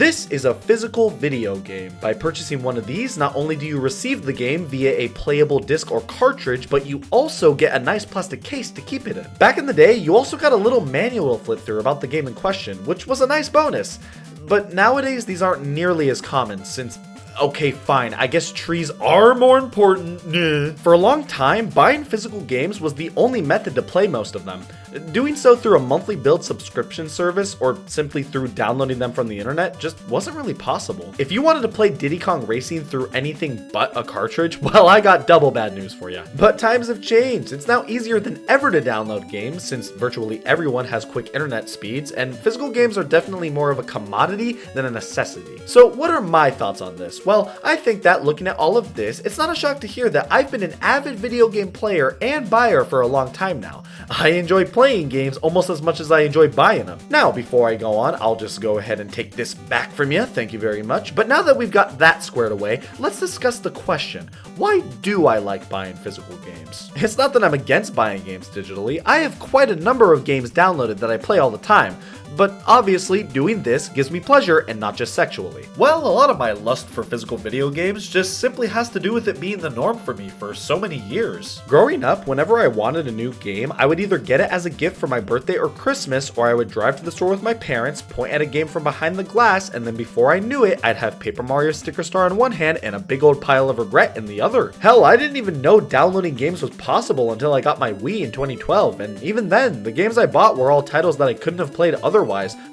This is a physical video game. By purchasing one of these, not only do you receive the game via a playable disc or cartridge, but you also get a nice plastic case to keep it in. Back in the day, you also got a little manual to flip through about the game in question, which was a nice bonus. But nowadays, these aren't nearly as common since, okay, fine, I guess trees are more important. Nah. For a long time, buying physical games was the only method to play most of them. Doing so through a monthly billed subscription service or simply through downloading them from the internet just wasn't really possible. If you wanted to play Diddy Kong Racing through anything but a cartridge, well, I got double bad news for you. But times have changed. It's now easier than ever to download games since virtually everyone has quick internet speeds, and physical games are definitely more of a commodity than a necessity. So what are my thoughts on this? Well, I think that looking at all of this, it's not a shock to hear that I've been an avid video game player and buyer for a long time now. I enjoy playing games almost as much as I enjoy buying them. Now, before I go on, I'll just go ahead and take this back from you. Thank you very much. But now that we've got that squared away, let's discuss the question. Why do I like buying physical games? It's not that I'm against buying games digitally. I have quite a number of games downloaded that I play all the time. But obviously, doing this gives me pleasure and not just sexually. Well, a lot of my lust for physical video games just simply has to do with it being the norm for me for so many years. Growing up, whenever I wanted a new game, I would either get it as a gift for my birthday or Christmas, or I would drive to the store with my parents, point at a game from behind the glass, and then before I knew it, I'd have Paper Mario Sticker Star in one hand and a big old pile of regret in the other. Hell, I didn't even know downloading games was possible until I got my Wii in 2012, and even then, the games I bought were all titles that I couldn't have played otherwise,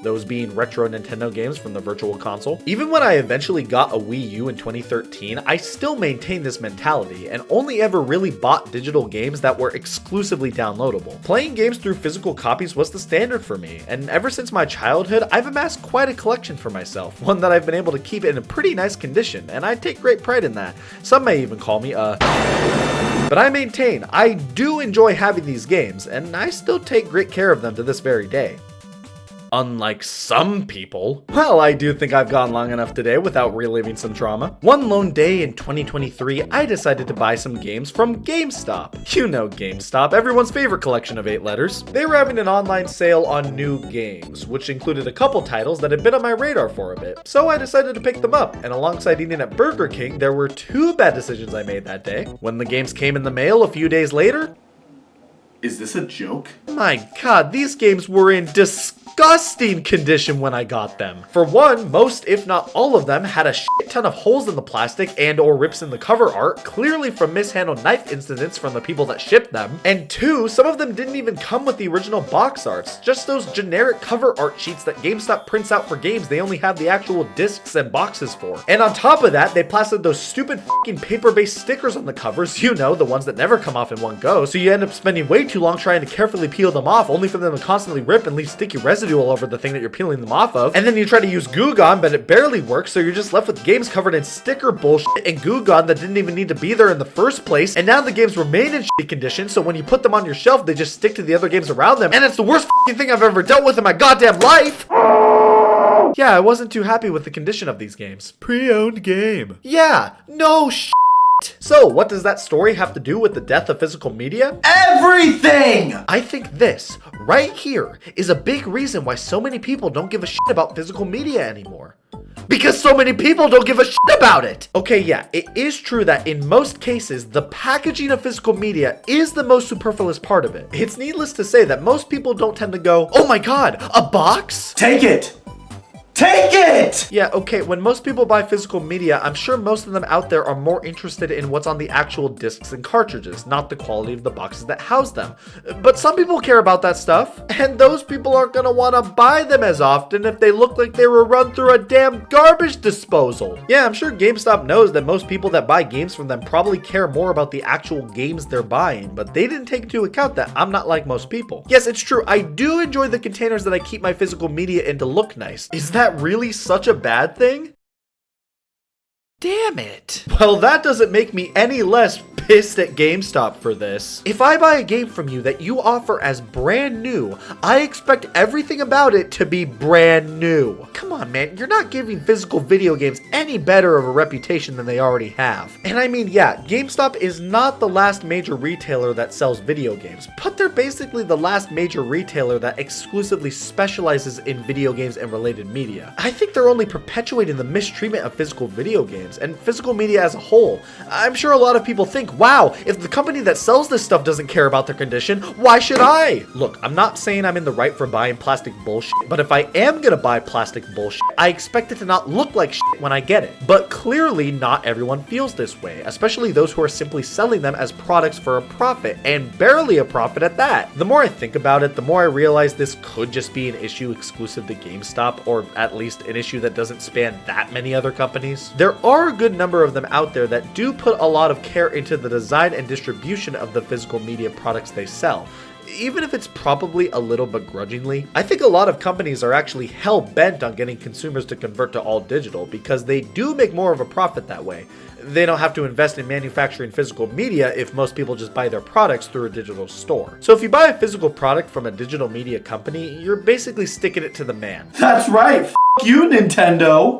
those being retro Nintendo games from the Virtual Console. Even when I eventually got a Wii U in 2013, I still maintained this mentality and only ever really bought digital games that were exclusively downloadable. Playing games through physical copies was the standard for me, and ever since my childhood, I've amassed quite a collection for myself, one that I've been able to keep in a pretty nice condition, and I take great pride in that. Some may even call me but I maintain, I do enjoy having these games, and I still take great care of them to this very day. Unlike some people. Well, I do think I've gone long enough today without reliving some trauma. One lone day in 2023, I decided to buy some games from GameStop. You know GameStop, everyone's favorite collection of 8 letters. They were having an online sale on new games, which included a couple titles that had been on my radar for a bit. So I decided to pick them up, and alongside eating at Burger King, there were 2 bad decisions I made that day. When the games came in the mail a few days later, is this a joke? My god, these games were in disgusting condition when I got them. For one, most if not all of them had a shit ton of holes in the plastic and or rips in the cover art, clearly from mishandled knife incidents from the people that shipped them. And 2, some of them didn't even come with the original box arts, just those generic cover art sheets that GameStop prints out for games they only have the actual discs and boxes for. And on top of that, they plastered those stupid fucking paper-based stickers on the covers, you know, the ones that never come off in one go, so you end up spending way too long trying to carefully peel them off, only for them to constantly rip and leave sticky residue all over the thing that you're peeling them off of. And then you try to use Goo Gone, but it barely works, so you're just left with games covered in sticker bullshit and Goo Gone that didn't even need to be there in the first place. And now the games remain in shitty condition, so when you put them on your shelf, they just stick to the other games around them. And it's the worst thing I've ever dealt with in my goddamn life! Yeah, I wasn't too happy with the condition of these games. Pre-owned game. Yeah, no shit. So, what does that story have to do with the death of physical media? Everything! I think this, right here, is a big reason why so many people don't give a shit about physical media anymore. Because so many people don't give a shit about it! Okay, yeah, it is true that in most cases, the packaging of physical media is the most superfluous part of it. It's needless to say that most people don't tend to go, oh my god, a box? Take it! Take it! Yeah, okay, when most people buy physical media, I'm sure most of them out there are more interested in what's on the actual discs and cartridges, not the quality of the boxes that house them. But some people care about that stuff, and those people aren't gonna wanna buy them as often if they look like they were run through a damn garbage disposal. Yeah, I'm sure GameStop knows that most people that buy games from them probably care more about the actual games they're buying, but they didn't take into account that I'm not like most people. Yes, it's true, I do enjoy the containers that I keep my physical media in to look nice. Is that really such a bad thing? Damn it. Well, that doesn't make me any less pissed at GameStop for this. If I buy a game from you that you offer as brand new, I expect everything about it to be brand new. Come on, man, you're not giving physical video games any better of a reputation than they already have. And I mean, yeah, GameStop is not the last major retailer that sells video games, but they're basically the last major retailer that exclusively specializes in video games and related media. I think they're only perpetuating the mistreatment of physical video games and physical media as a whole. I'm sure a lot of people think, wow, if the company that sells this stuff doesn't care about their condition, why should I? Look, I'm not saying I'm in the right for buying plastic bullshit, but if I am gonna buy plastic bullshit, I expect it to not look like shit when I get it. But clearly not everyone feels this way, especially those who are simply selling them as products for a profit, and barely a profit at that. The more I think about it, the more I realize this could just be an issue exclusive to GameStop, or at least an issue that doesn't span that many other companies. There are a good number of them out there that do put a lot of care into the design and distribution of the physical media products they sell, even if it's probably a little begrudgingly. I think a lot of companies are actually hell-bent on getting consumers to convert to all digital because they do make more of a profit that way. They don't have to invest in manufacturing physical media if most people just buy their products through a digital store. So if you buy a physical product from a digital media company, you're basically sticking it to the man. That's right. F you, Nintendo.